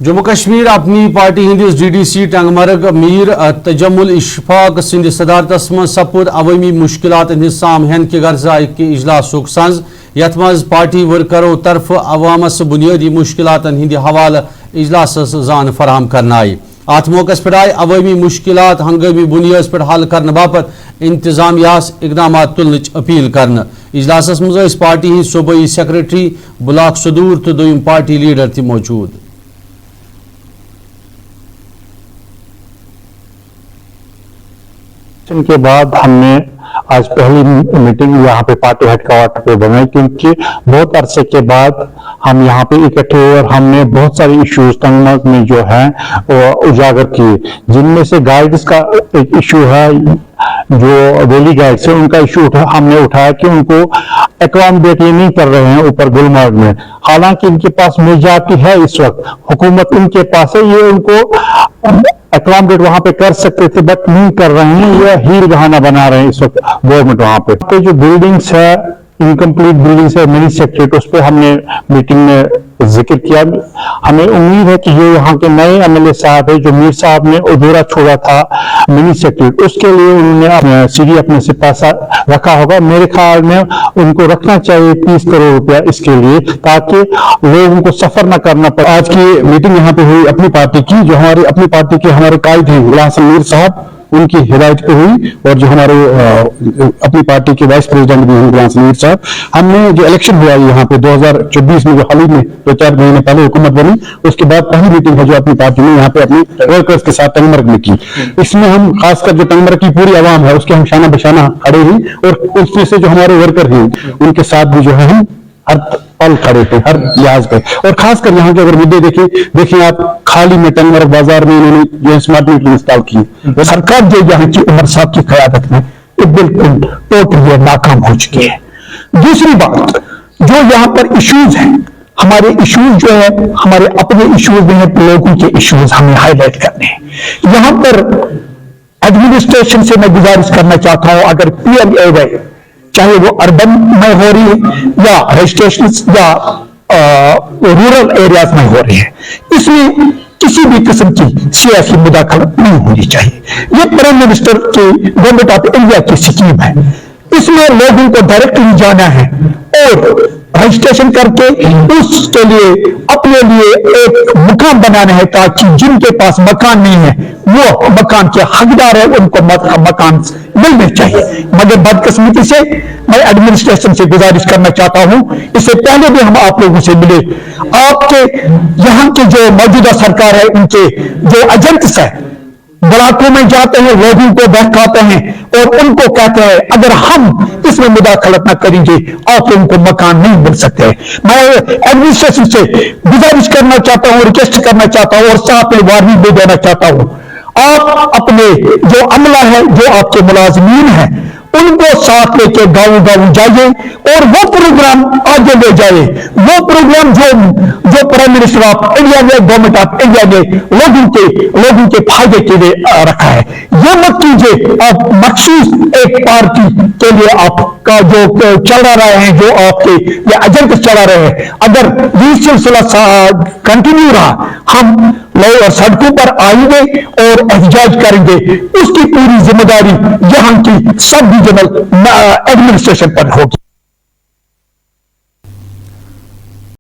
जम्मू कश्मीर अपनी party हंदिस DDC Tangmarg Mir Tajammul Ishfaq Sindh सदारतस मं सपुद अवामी मुश्किलात साम हेन के गर्जा इजलास संज यथ मज पार्टी वर्करों तरफ अवामस बुनियादी मुश्किलात हंद हवाले इजलास जान फराहम करना आई। अत मौके पर आए अवामी मुश्किलात हंगामी बुनियाद पर हल करने बापत इंतजामियास इकदाम तुलने अपील करने। इजलास मज पार्टी हंद सूबाई सेक्रेटरी ब्लॉक सदूर तो दोयम पार्टी लीडर ति मौजूद। के बाद हमने आज पहली मीटिंग यहाँ पे पार्टी हेडक्वार्टर पे बनाई, क्योंकि बहुत अरसे के बाद हम यहाँ पे इकट्ठे हुए और हमने बहुत सारे इश्यूज टंगमर्ग में जो है वो उजागर किए, जिनमें से गाइड्स का एक इशू है, जो वैली गाइड्स है उनका इशू हमने उठाया कि उनको एकोमोडेट ये नहीं कर रहे हैं ऊपर गुलमर्ग में। हालांकि इनके पास मेजॉरिटी है, इस वक्त हुकूमत इनके पास है, ये उनको एकोमोडेट वहां पे कर सकते थे बट नहीं कर रहे हैं, ये हील बहाना बना रहे हैं इस वक्त गवर्नमेंट। वहां पे जो बिल्डिंग्स है, इनकम्प्लीट बिल्डिंग्स है, मिनी सेक्रेटरी, उस पर हमने मीटिंग में जिक्र किया। हमें उम्मीद है कि ये यहाँ के नए MLA साहब है, जो मीर साहब ने अधूरा छोड़ा था मिनी सेक्रेटरी, उसके लिए उन्होंने सीढ़ी अपने से पैसा रखा होगा। मेरे ख्याल में उनको रखना चाहिए 30 करोड़ रुपया इसके लिए, ताकि लोगों को सफर न करना पड़े। आज की मीटिंग यहाँ पे हुई अपनी पार्टी की, जो हमारी अपनी पार्टी के हमारे कायद हैं गुलाम हसन मीर साहब, उनकी हिदायत पे हुई, और जो हमारे अपनी पार्टी के वाइस प्रेसिडेंट भी हैं गुलाम हसन मीर साहब। हमने जो इलेक्शन हुआ यहाँ पे 2024 में, जो हाल ही में 2-4 महीने पहले हुकूमत बनी, उसके बाद पहली मीटिंग है जो अपनी पार्टी ने यहाँ पे अपनी वर्कर्स के साथ टंगमर्ग में की। इसमें हम खासकर जो टंगमर्ग की पूरी आवाम है उसके हम शाना बशाना खड़े हुई, और उसमें से जो हमारे वर्कर हैं उनके साथ भी जो है हम हर पल खड़े थे, हर लिहाज पे। और खासकर यहाँ के अगर मुद्दे देखिए आप, खाली में टंगमर्ग बाजार में इन्होंने जो स्मार्ट मीटर इंस्टॉल की, सरकार जो यहाँ की उमर साहब की क़यादत में ये बिल्कुल टोटली नाकाम हो चुकी है। दूसरी बात, जो यहाँ पर इश्यूज हैं, हमारे इश्यूज जो है हमारे अपने इश्यूज में है, लोगों के इश्यूज हमें हाईलाइट करने हैं। यहाँ पर एडमिनिस्ट्रेशन से मैं गुजारिश करना चाहता हूँ, अगर PMAY चाहे वो अर्बन में हो रही है या रजिस्ट्रेशन या रूरल एरियाज में हो रही है, इसमें किसी भी किस्म की सियासी मुदाखलत नहीं होनी चाहिए। ये प्राइम मिनिस्टर की गवर्नमेंट ऑफ इंडिया की स्कीम है, इसमें लोगों को डायरेक्टली जाना है और रजिस्ट्रेशन करके उसके लिए अपने लिए एक मकान बनाना है, ताकि जिनके पास मकान नहीं है वो मकान के हकदार है, उनको मकान मिलने चाहिए। मगर बदकिस्मती से मैं एडमिनिस्ट्रेशन से गुजारिश करना चाहता हूं, इससे पहले भी हम आप लोगों से मिले, आपके यहाँ के जो मौजूदा सरकार है उनके जो एजेंट्स है ब्लॉकों में जाते हैं, लोगों को बहकाते हैं और उनको कहते हैं अगर हम इसमें मुदाखलत न करेंगे आप लोगों को मकान नहीं मिल सकते। मैं एडमिनिस्ट्रेशन से गुजारिश करना चाहता हूं, रिक्वेस्ट करना चाहता हूं और साथ में वार्निंग भी देना चाहता हूं, आप अपने जो अमला है, जो आपके मुलाजमीन हैं, उनको साथ लेके गाँव जाइए और वो प्रोग्राम आगे ले जाए, वो प्रोग्राम जो प्राइम मिनिस्टर ऑफ इंडिया ने, गवर्नमेंट ऑफ इंडिया ने लोगों के फायदे के लिए रखा है। ये मत कीजिए आप मखसूस एक पार्टी के लिए आपका जो चला रहे हैं, जो आपके ये एजेंट चला रहे हैं, अगर ये सिलसिला कंटिन्यू रहा, हम लोग सड़कों पर आएंगे और एहतजाज करेंगे, उसकी पूरी जिम्मेदारी यहाँ की सब डिविजनल एडमिनिस्ट्रेशन पर होगी।